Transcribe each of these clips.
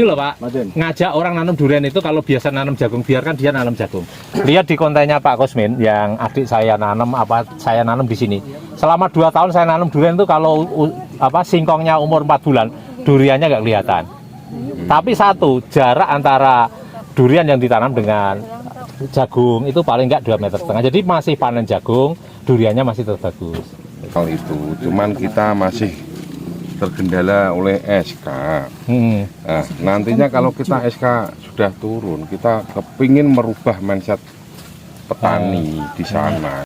Ini loh Pak, ngajak orang nanam durian itu kalau biasa nanam jagung, biarkan dia nanam jagung. Lihat di kontennya Pak Kusmin, yang adik saya nanam, saya nanam di sini. Selama 2 tahun saya nanam durian itu kalau singkongnya umur 4 bulan, duriannya nggak kelihatan. Tapi satu, jarak antara durian yang ditanam dengan jagung itu paling nggak 2,5 meter. Jadi masih panen jagung, duriannya masih tetap bagus. Hal itu, cuman kita masih terkendala oleh SK. Nah, nantinya kalau kita SK sudah turun, kita kepingin merubah mindset petani di sana.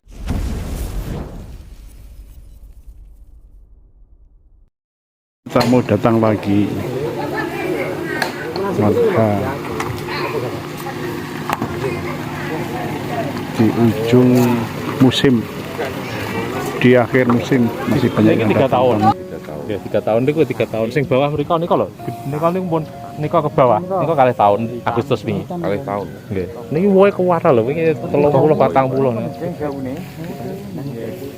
Kita mau datang lagi, maka di ujung musim, di akhir musim masih banyak yang 3 tahun. datang. Ya, 3 tahun niku 3 tahun. Sing bawah mriko nika lho. Nika niku pun nika ke bawah. Nika kalih tahun Agustus wingi. Kali tahun. Nggih. Niki wohe kuwara lho wingi 30 40.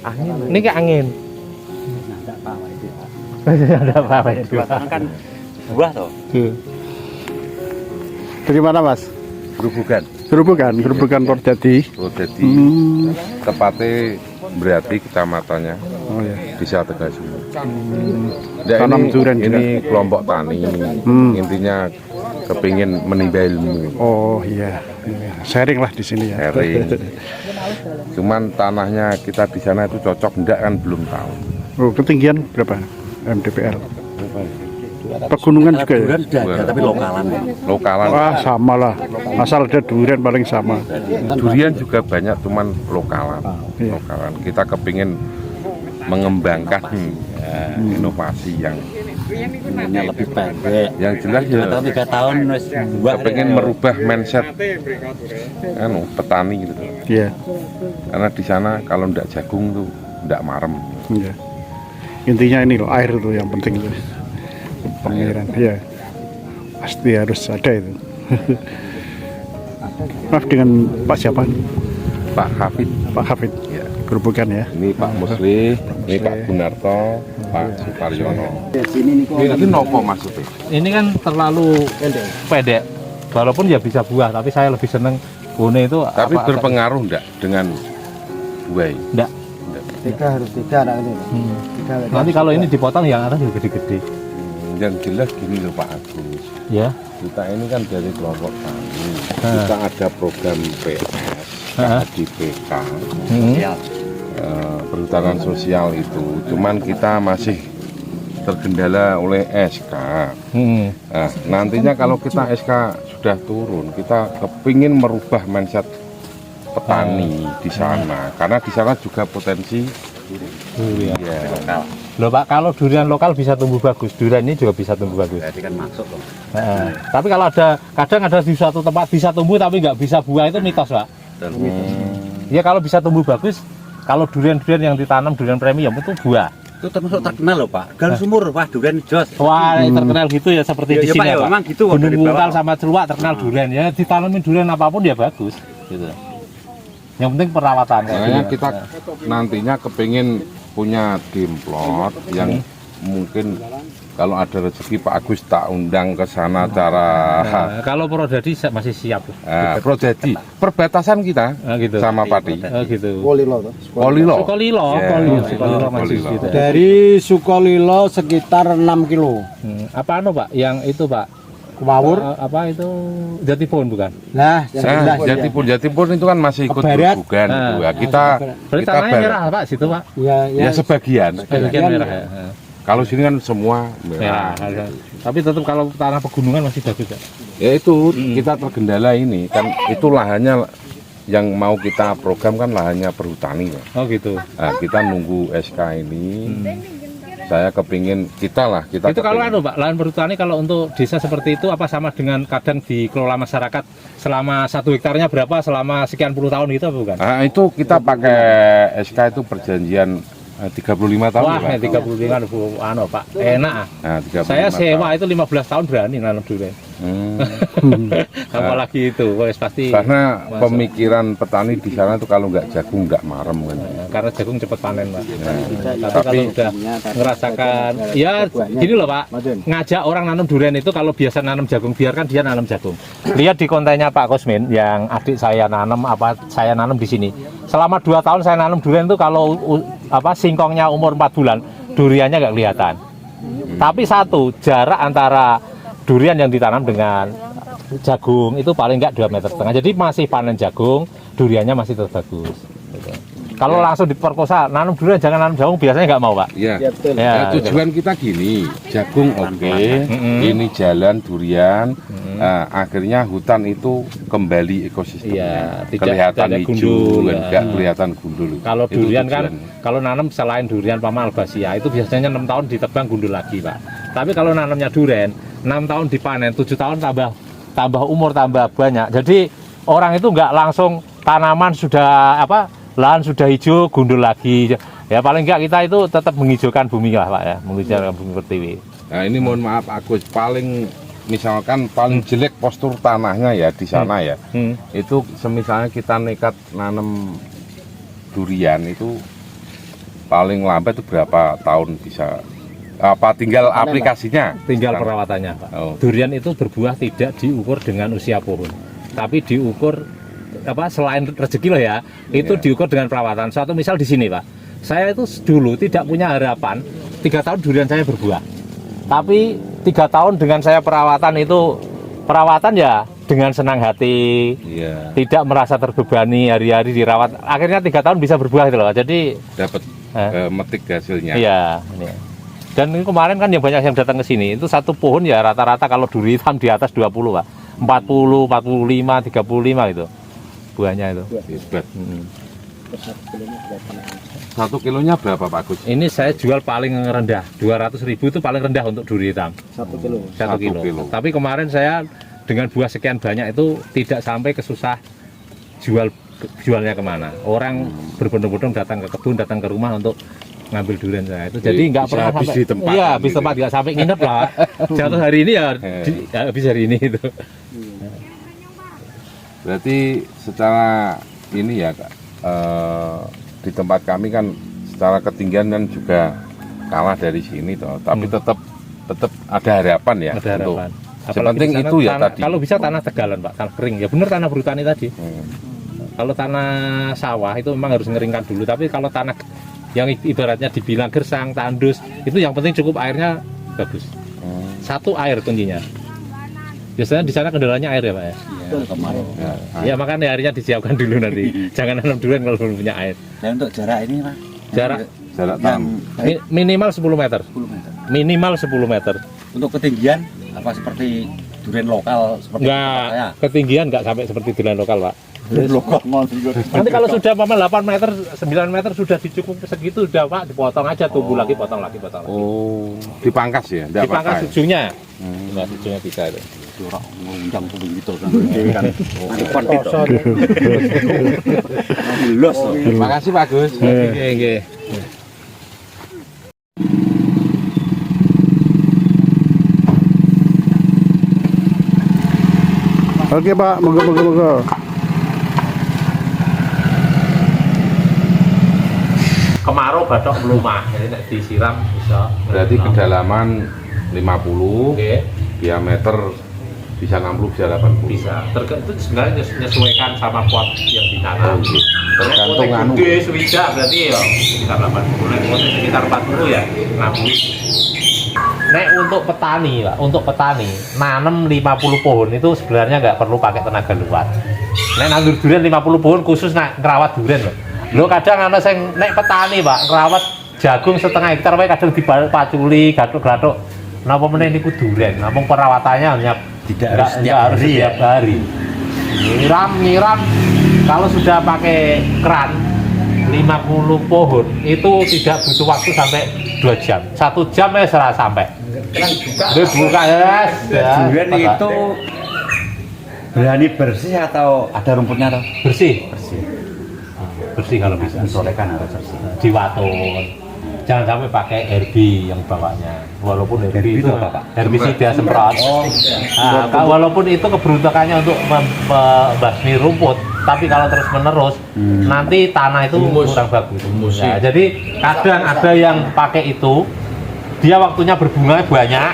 Angin. Niki angin. Ada apa itu? Kan buah toh. Dari mana Mas? Gerobogan. Gerobokan Purwodadi. Tepatnya berarti kecamatannya Oh ya. Desa Tegasumur. Tanam durian juga. Ini kelompok tani. Intinya kepingin menimba ilmu. Oh iya. Sharing lah di sini ya. Sharing. Cuman tanahnya kita di sana itu cocok enggak kan belum tahu. Oh, ketinggian berapa MDPL? Pegunungan juga ya? Durian sudah ada, tapi lokalan. Lokalan. Wah sama lah. Asal ada durian paling sama. Durian juga banyak, cuman lokalan. Iya. Lokalan. Kita kepingin mengembangkan inovasi yang Lebih pendek. jelas ya. Atau 3 tahun wis buah. Kepingin merubah mindset petani gitu. Iya. Karena di sana kalau ndak jagung tuh ndak marem. Iya. Intinya ini loh, air itu yang penting itu. Pengairan, ya. Pasti harus ada itu. Maaf, dengan Pak siapa? Pak Hafid. Pak Hafid. Ya. Gerobokan ya. Ini Pak Musli, ini Pak Gunarto, Pak Suparyono. Ini nopo maksudnya? Ini kan terlalu pendek. Walaupun ya bisa buah, tapi saya lebih seneng bone itu. Tapi berpengaruh enggak dengan buah? Enggak. Harus 3 anak ini. Nanti kalau ini dipotong yang atas juga gede-gede. Yang jelas gini loh Pak Agus. Ya. Kita ini kan dari kelompok tani. Kita ada program PS, KHDPK, perhutanan sosial itu. Cuman kita masih terkendala oleh SK. Nah, nantinya kalau kita SK sudah turun, kita kepingin merubah mindset petani di sana. Karena di sana juga potensi Durian. ya. Loh Pak, kalau durian lokal bisa tumbuh bagus, durian ini juga bisa tumbuh bagus. Jadi kan masuk loh. Tapi kalau kadang ada di suatu tempat bisa tumbuh tapi nggak bisa buah, itu mitos Pak. Ya kalau bisa tumbuh bagus, kalau durian-durian yang ditanam durian premium itu buah. Itu termasuk terkenal loh Pak. Gal Sumur, wah durian jos. Wah, terkenal gitu ya seperti Ya, di ya, sini Pak, ya ya, Pak. memang gitu, Gunung dari bawah. Mungkal sama Celuak terkenal durian ya, ditanamin durian apapun ya bagus gitu. Yang penting perawatan. Makanya kita nantinya kepingin punya dimplot yang mungkin kalau ada rezeki Pak Agus tak undang ke sana cara Kalau Purwodadi masih siap. Purwodadi perbatasan kita Gitu. sama Pati. Gitu. Kolilo. Sukolilo, Ya, Sukolilo masih Kolilo. gitu. Dari Sukolilo sekitar 6 kilo. Apa Pak? Yang itu Pak? Kemawur. Apa itu Jatipun bukan? Nah, Jatipur itu kan masih ikut Kebarat. gerobogan. Ya, kita Berarti kita tanahnya barat. merah Pak situ Pak. Ya sebagian. Bagian merah ya. Kalau sini kan semua merah. Merah. Tapi tetap kalau tanah pegunungan masih bagus ya. Ya itu kita tergendala ini kan itu lahannya yang mau kita program kan lahannya perhutani. Pak. Oh gitu. Nah, kita nunggu SK ini. Saya kepingin kita Itu kalau kepingin. Pak, lahan perhutani kalau untuk desa seperti itu apa sama dengan kadang dikelola masyarakat selama 1 hektarnya berapa selama sekian puluh tahun gitu apa bukan? Nah, itu kita pakai SK itu perjanjian 35 tahun Wah, ya, Pak? 35 anu Pak, enak. Nah, 35 Saya sewa tahun. itu 15 tahun berani nanam durian. Hmm. Apalagi itu, wes pasti. Karena masuk. pemikiran petani di sana tuh kalau nggak jagung nggak marem kan. Karena jagung cepat panen Pak. Tapi Tapi kalau udah ngerasakan, ya gini loh Pak, ngajak orang nanam durian itu kalau biasa nanam jagung, biarkan dia nanam jagung. Lihat di kontennya Pak Kusmin, yang adik saya nanam, saya nanam di sini. Selama 2 tahun saya nanam durian itu kalau singkongnya umur 4 bulan, duriannya nggak kelihatan. Tapi satu, jarak antara durian yang ditanam dengan jagung itu paling nggak 2,5 meter. Jadi masih panen jagung, duriannya masih tetap bagus. Gitu. Kalau langsung diperkosa, nanam durian jangan nanam jagung, biasanya nggak mau Pak. Iya. Ya, Tujuan kita gini, jagung oke, ini jalan durian, akhirnya hutan itu kembali ekosistemnya, Iya, tidak kelihatan ada hijau, gundul, ya. nggak kelihatan gundul. Kalau Itu durian kan, tujuannya. kalau nanam selain durian Pama albasia itu biasanya 6 tahun ditebang gundul lagi Pak. Tapi kalau nanamnya durian, 6 tahun dipanen, 7 tahun tambah umur tambah banyak. Jadi orang itu nggak langsung tanaman sudah lahan sudah hijau gundul lagi. Ya paling nggak kita itu tetap menghijaukan bumi lah Pak ya, menghijaukan bumi pertiwi. Nah ini mohon maaf Agus, misalkan paling jelek postur tanahnya ya di sana ya. Itu semisalnya kita nekat nanam durian itu paling lambat itu berapa tahun bisa tinggal aplikasinya? Tinggal perawatannya Pak. Oh. Durian itu berbuah tidak diukur dengan usia pohon, tapi diukur selain rezeki loh ya, itu Iya. diukur dengan perawatan. Suatu misal di sini Pak, saya itu dulu tidak punya harapan 3 tahun durian saya berbuah, tapi 3 tahun dengan saya perawatan ya dengan senang hati, Iya. tidak merasa terbebani hari-hari dirawat, akhirnya 3 tahun bisa berbuah itu loh. Jadi Dapat metik hasilnya. iya ini. Dan ini kemarin kan yang banyak yang datang ke sini itu satu pohon ya rata-rata kalau duri hitam di atas 20 Pak, 40, 45, 35 itu buahnya itu. Hebat. 1 kilonya berapa Pak Agus? Ini saya jual paling rendah 200.000 itu paling rendah untuk duri hitam 1 kilo. 1 kilo. 1 kilo. Tapi kemarin saya dengan buah sekian banyak itu tidak sampai kesusah jualnya kemana. Orang berbondong-bondong datang ke kebun, datang ke rumah untuk ngambil durian saya itu. Jadi nggak Bisa pernah habis sampai di tempat iya kan habis gitu tempat nggak sampai nginep lah. Jatuh hari ini ya, habis hari ini itu. Berarti secara ini ya Kak, di tempat kami kan secara ketinggian kan juga kalah dari sini toh, tapi tetap ada harapan ya. Ada harapan. Sepenting di sana itu ya tanah, tadi. kalau bisa tanah tegalan Pak, tanah kering ya benar tanah berhutani tadi. Kalau tanah sawah itu memang harus ngeringkan dulu, tapi kalau tanah yang ibaratnya dibilang gersang, tandus, itu yang penting cukup airnya bagus. Satu air kuncinya. Biasanya di sana kendalanya air ya Pak ya. Kemarin. Ya makanya airnya disiapkan dulu nanti. Jangan nanam durian kalau belum punya air. Dan untuk jarak ini Pak? Jarak Jarak yang tanam. baik Minimal 10 meter. 10 meter. Minimal 10 meter. Untuk ketinggian apa seperti durian lokal seperti Enggak, saya? ketinggian enggak sampai seperti durian lokal Pak. Durian lokal Nanti kalau sudah 8 meter, 9 meter sudah dicukup segitu sudah Pak, dipotong aja, tumbuh lagi, potong lagi. Oh, dipangkas ya? Nggak Dipangkas apa-apa ya? ujungnya. Nah, ujungnya bisa itu. Orang ngundang tuh gitu kan. Ada konflik toh. Los. Terima kasih Pak Agus. Oke. Oke Pak, moga. Kemarau batok melumah, jadi nek disiram bisa. Berarti kedalaman 50, Oke, diameter bisa 60, bisa 80. bisa. Itu sebenarnya menyesuaikan sama pot yang ditanam. Oke. Tergantung Nek anu. gede swidak berarti ya sekitar 80. Nek potnya sekitar 40 ya 60. Nek untuk petani Pak, untuk petani nanam 50 pohon itu sebenarnya nggak perlu pakai tenaga luar. Nek nandur durian 50 pohon khusus ngerawat durian loh. Lo kadang ana sing nek petani Pak ngerawat jagung setengah hektar wae kadang dipaculi, gathuk-gathuk. Napa meneh niku durian, namun perawatannya hanya Tidak harus setiap hari. Nyiram kalau sudah pakai keran 50 pohon itu tidak butuh waktu sampai 2 jam. 1 jam ya serah sampai. Buka ya. Durian itu berani bersih atau ada rumputnya atau? Bersih kalau bisa. Disolekan harus bersih. Diwatun. Jangan sampai pakai herbie yang bawahnya. Walaupun herbie itu apa, Pak? herbisida semprot. Walaupun itu keberuntukannya untuk membasmi rumput, tapi kalau terus menerus nanti tanah itu kurang bagus. Ya, jadi kadang ada yang pakai itu, dia waktunya berbunga banyak,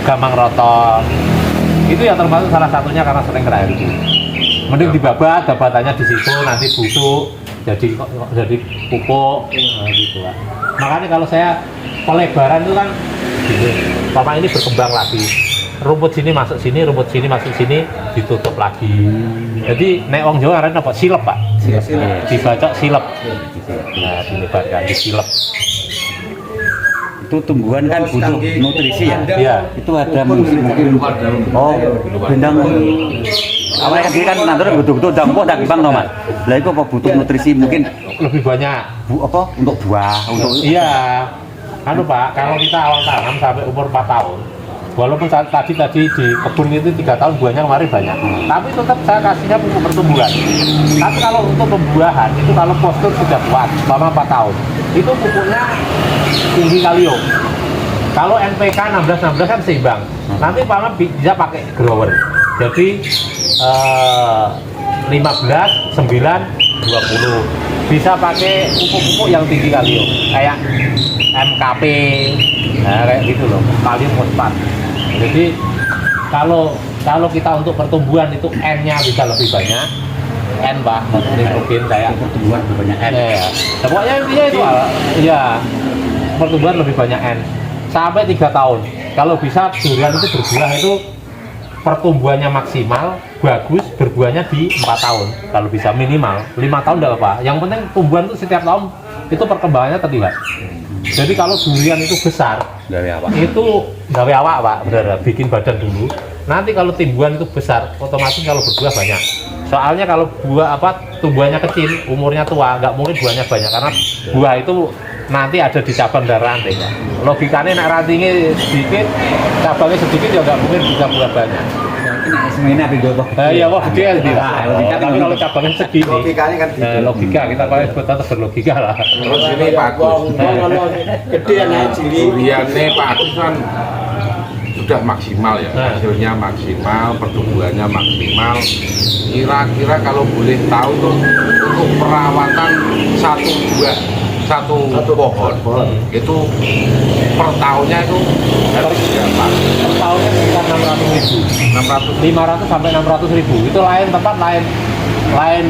gampang roton. Itu yang termasuk salah satunya karena sering kena herbie. Mending dibabat, babatannya di situ nanti busuk. jadi pupuk gitu lah. Makanya kalau saya pelebaran itu kan gini, Bapak ini berkembang lagi, rumput sini masuk sini, rumput sini masuk sini, ditutup lagi. Jadi nek wong Jawa arane apa? Silep, Pak. Silep. Dibacok silep. Nah, dilebarkan disilep. Itu tumbuhan kan butuh nutrisi ya? Iya. Itu ada mungkin bendang awalnya kan nanti betul-betul dampo tak bang no Mas. Lah itu apa butuh nutrisi mungkin lebih banyak apa untuk buah untuk iya. Anu Pak, kalau kita awal tanam sampai umur 4 tahun, walaupun tadi di kebun itu 3 tahun buahnya kemarin banyak, tapi tetap saya kasihnya pupuk pertumbuhan. Tapi kalau untuk pembuahan itu kalau postur sudah kuat selama 4 tahun, itu pupuknya tinggi kalium. Kalau NPK 16 kan seimbang. Nanti Pak bisa pakai grower. Jadi 15, 9, 20. Bisa pakai pupuk-pupuk yang tinggi kalium, kayak MKP, nah, kayak gitu loh, kalium fosfat. Jadi kalau kita untuk pertumbuhan itu N-nya bisa lebih banyak, N Pak, nitrogen kayak pertumbuhan lebih banyak N. Ya. Pokoknya intinya itu ya pertumbuhan lebih banyak N sampai 3 tahun. Kalau bisa durian itu berbuah itu pertumbuhannya maksimal, bagus, berbuahnya di 4 tahun. Kalau bisa minimal 5 tahun enggak apa-apa. Yang penting tumbuhan itu setiap tahun itu perkembangannya terlihat. Jadi kalau durian itu besar, itu gawe awak Pak, benar, bikin badan dulu. Nanti kalau tumbuhan itu besar, otomatis kalau berbuah banyak. Soalnya kalau buah tumbuhannya kecil, umurnya tua, nggak mungkin buahnya banyak karena buah itu nanti ada di cabang dan ranting. Logikanya nak rantingnya sedikit, cabangnya sedikit ya nggak mungkin bisa buah banyak. Semuanya apa itu? Ya wah gede ya tapi kalau cabangnya segini, logikanya kan gitu. Logika kita pakai tetap berlogika lah. Terus ini Pak Agus, Gede naik cili. duriannya Pak Agus kan sudah maksimal ya, hasilnya maksimal, pertumbuhannya maksimal. Kira-kira kalau boleh tahu tuh untuk perawatan satu pohon itu per tahunnya itu harus berapa? Per tahunnya sekitar 500 sampai 600 ribu. Itu lain tempat lain lain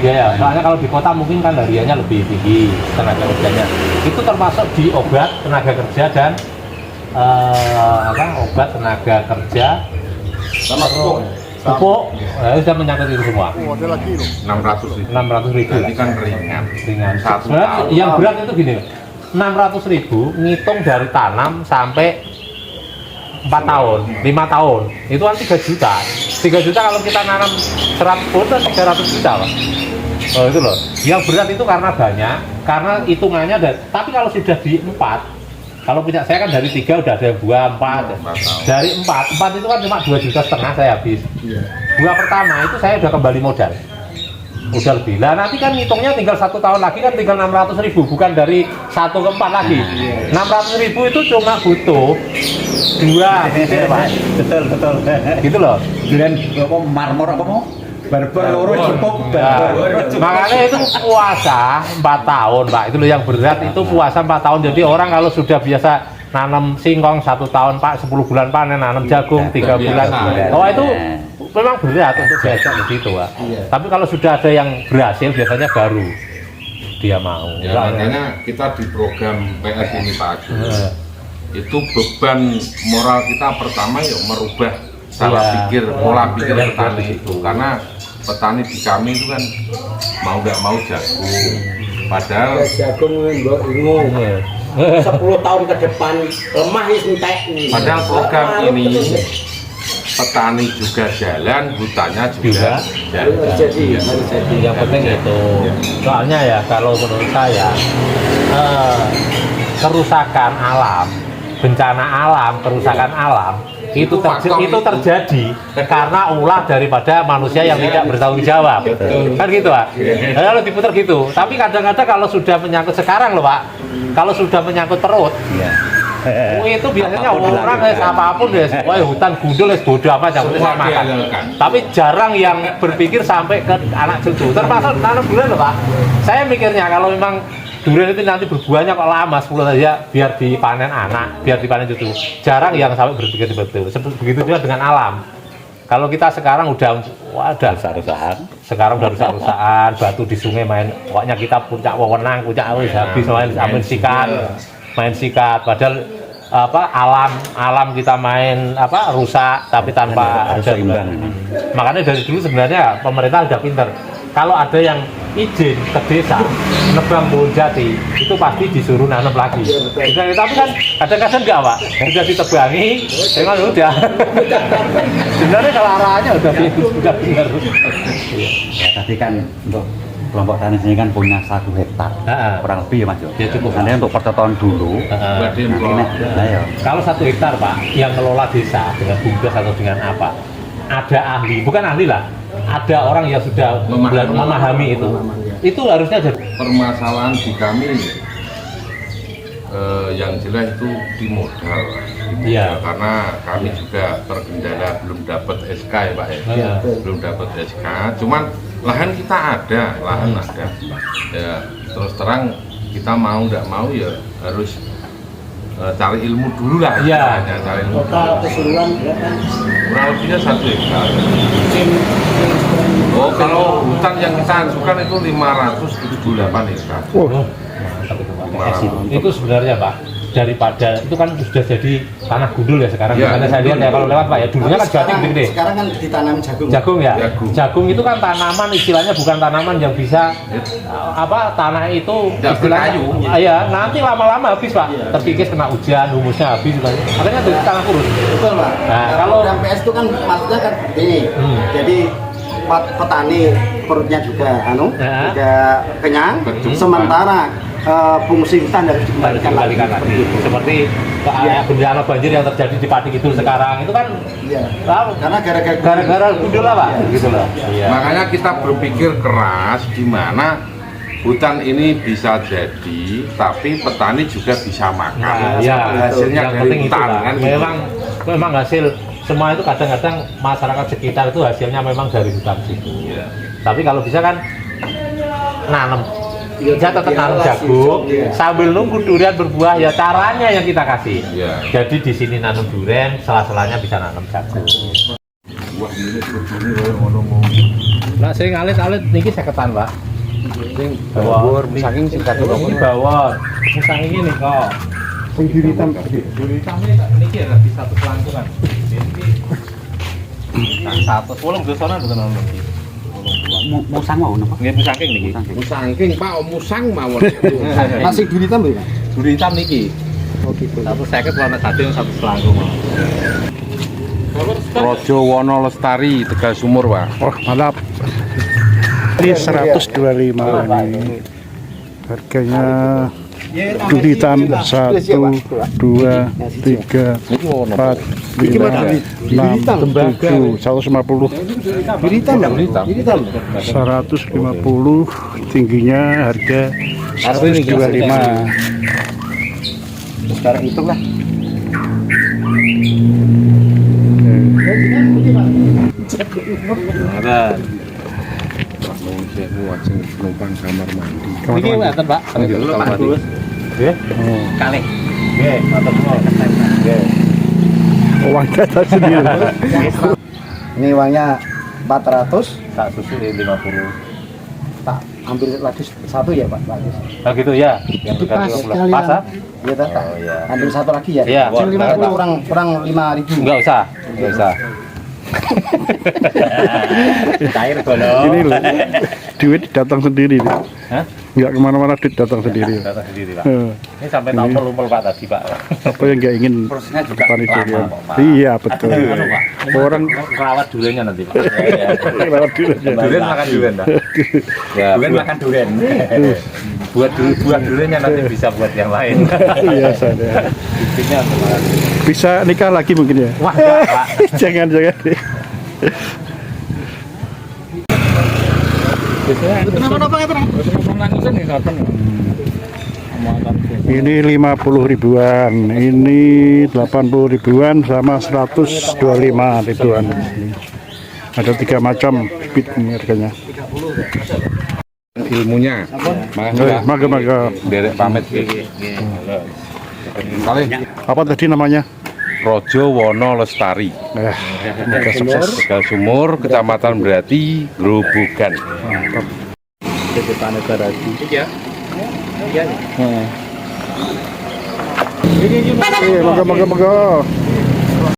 biaya. Soalnya kalau di kota mungkin kan hariannya lebih tinggi tenaga kerjanya. Itu termasuk di obat tenaga kerja dan obat tenaga kerja Sama pupuk, sudah menyangkut itu semua. 600 ribu. Jadi kan ringan. Satu tahun. Yang berat itu gini, 600 ribu ngitung dari tanam sampai 4 tahun, 5 tahun, itu kan 3 juta. 3 juta kalau kita nanam 100 pohon, 300 juta Pak. Oh itu loh, yang berat itu karena banyak, karena hitungannya tapi kalau sudah di 4, kalau punya saya kan dari 3 udah ada buah 4. Dari 4 itu kan cuma 2,5 juta saya habis. Buah pertama itu saya udah kembali modal. Udah lebih. Lah nanti kan hitungnya tinggal 1 tahun lagi kan tinggal 600 ribu, bukan dari 1 ke 4 lagi. 600 ribu itu cuma butuh 2 Pak. Betul. Gitu loh. Durian apa marmor apa mau? Barbar loro cukup. Makanya itu puasa 4 tahun Pak. Itu loh yang berat, itu puasa 4 tahun. Jadi orang kalau sudah biasa nanam singkong 1 tahun Pak, 10 bulan panen, nanam jagung 3 bulan. Oh itu memang berat untuk diajak begitu Pak. Tapi kalau sudah ada yang berhasil biasanya baru dia mau. Ya, makanya kita di program PS ini Pak Agus, itu beban moral kita pertama ya merubah pola pikir petani itu, karena petani di kami itu kan mau nggak mau jagung, padahal Jagung bingung. 10 tahun ke depan lemah entek. Padahal program ini petani juga jalan, hutannya juga jalan. Jadi Yang penting itu. Soalnya ya kalau menurut saya kerusakan alam, bencana alam, kerusakan alam itu terjadi karena ulah daripada manusia yang tidak bertanggung jawab. Kan gitu, Pak. Kalau diputar gitu. Tapi kadang-kadang kalau sudah menyangkut sekarang loh, Pak. Kalau sudah menyangkut perut, itu biasanya orang apapun deh, wah hutan gundul bodoh apa yang penting saya makan. Tapi jarang yang berpikir sampai ke anak cucu. Termasuk nanam durian loh, Pak. Saya mikirnya kalau memang durian itu nanti berbuahnya kok lama 10 saja biar dipanen anak, biar dipanen cucu. Jarang yang sampai berpikir betul. Begitu juga dengan alam. Kalau kita sekarang udah rusak-rusakan, sekarang udah rusak-rusakan, batu di sungai main, pokoknya kita puncak wewenang, puncak habis main sikat, padahal alam kita main rusak tapi tanpa ada seimbang. Makanya dari dulu sebenarnya pemerintah udah pinter. Kalau ada yang izin ke desa nebang pohon jati itu pasti disuruh nanam lagi. Tapi kan kadang-kadang enggak, Pak. Sudah ditebangi, memang udah. Sebenarnya kalau arahnya udah benar. Tadi kan untuk kelompok tani sini kan punya 1 hektar, kurang lebih ya Mas. Ya cukup. Nanti untuk percontohan dulu. Kalau 1 hektar, Pak, yang kelola desa dengan bumdes atau dengan apa, ada ahli, bukan ahli lah. Ada orang yang sudah memahami itu. Itu harusnya jadi permasalahan di kami yang jelas itu di modal. Iya. Karena kami juga terkendala belum dapat SK ya Pak ya. Iya. Belum dapat SK. Cuman lahan kita ada, lahan ada. Ya terus terang kita mau nggak mau ya harus cari ilmu dulu lah. Iya. Cari ilmu. Total keseluruhan berapa? Kurang lebihnya 1 hektar. Oh, kalau hutan yang kita ajukan itu 578 hektar. itu sebenarnya, Pak, daripada itu kan sudah jadi tanah gundul ya sekarang. Ya, karena saya lihat ya kalau lewat, Pak, ya dulunya kan jati gede-gede. Sekarang kan ditanam jagung. Jagung ya. Jagung. Jagung itu kan tanaman, istilahnya bukan tanaman yang bisa tanah itu istilahnya kayu. Ya nanti lama-lama habis, Pak. Terkikis kena hujan, humusnya habis, makanya jadi tanah kurus. Betul, Pak. Nah, kalau PS itu kan maksudnya kan ini. Jadi petani perutnya juga juga kenyang. Betul. Sementara fungsi hutan harus dikembalikan lagi. Seperti bencana banjir yang terjadi di Pati Kidul sekarang itu kan Karena gara-gara gundul lah, Pak, gitu loh. Iya. Makanya kita berpikir keras gimana hutan ini bisa jadi, tapi petani juga bisa makan. Nah, ya, hasilnya yang dari penting itu, hutan Pak. kan. Memang hasil semua itu kadang-kadang masyarakat sekitar itu hasilnya memang dari hutan situ. Ya. Tapi kalau bisa kan nanam, bisa tetap nanam jagung sambil nunggu durian berbuah, ya caranya yang kita kasih. Ya. Jadi di sini nanam durian, sela-selanya bisa nanam jagung. Nah, saya ngalit-alit niki seketan, Pak. Sing bawor, saking sing satu iki bawor. Musang iki nih kok. Sing diri hitam Niki ada di satu kelangsungan. Satu pulang ke sana bukan ono iki. Musang mau napa? Nggih musangking niki. Musangking Pak, musang mawon. masih duri hitam ya, Pak? Duri hitam niki. Oh gitu. 150 warna satu yang satu selangkung. Rojo Wono Lestari Tegal Sumur, Pak. Oh, mantap. Ini 125 ini. Harganya duri hitam 1, 2, 3, 4, 5, 6, 7, 150. Duri hitam enggak? Duri hitam. 150, tingginya harga 125. Sekarang hitung lah. Ada. Sewu ajeng numpang kamar mandi. Niki ngaten, Pak. Kamar mandi. Nggih. Kalih. Nggih, ngaten semua. Nggih. Uang data sendiri. Ini uangnya 400. Sak susu 50. Tak ambil lagi satu ya, Pak. Lagi. Nah gitu ya. Yang Itu pas sekalian. Pas, ah? Iya, tak. Oh, iya. Ambil satu lagi ya. Iya. Yang 50 kurang 5.000. Enggak usah. Enggak usah. Cair golong. Ini loh, duit datang sendiri. Hah? Nggak kemana-mana, duit datang sendiri. Datang sendiri, Pak. Eh, Ini sampai lumpur Pak tadi, Pak. Apa yang nggak ingin Prosesnya juga petani lama, durian? kok, Pak. Iya betul. Anu, Pak. Orang Merawat duriannya nanti, Pak. lewat durian. Durian makan durian, Pak. Ya, durian makan durian. Buat buah duriannya nanti bisa buat yang lain. Biasa deh. Bibitnya Bisa nikah lagi mungkin ya? Wah, enggak, Pak. Jangan. Ini 50 ribuan, ini 80 ribuan sama 125 ribuan. Ada 3 macam bit ini harganya. Ilmunya. Makasih, Pak. Mangga. Derek pamit. Kali Apa tadi namanya? Rojo Wono Lestari. Semoga sukses. Tegal Sumur, Kecamatan Berati, Grobogan. Mangga.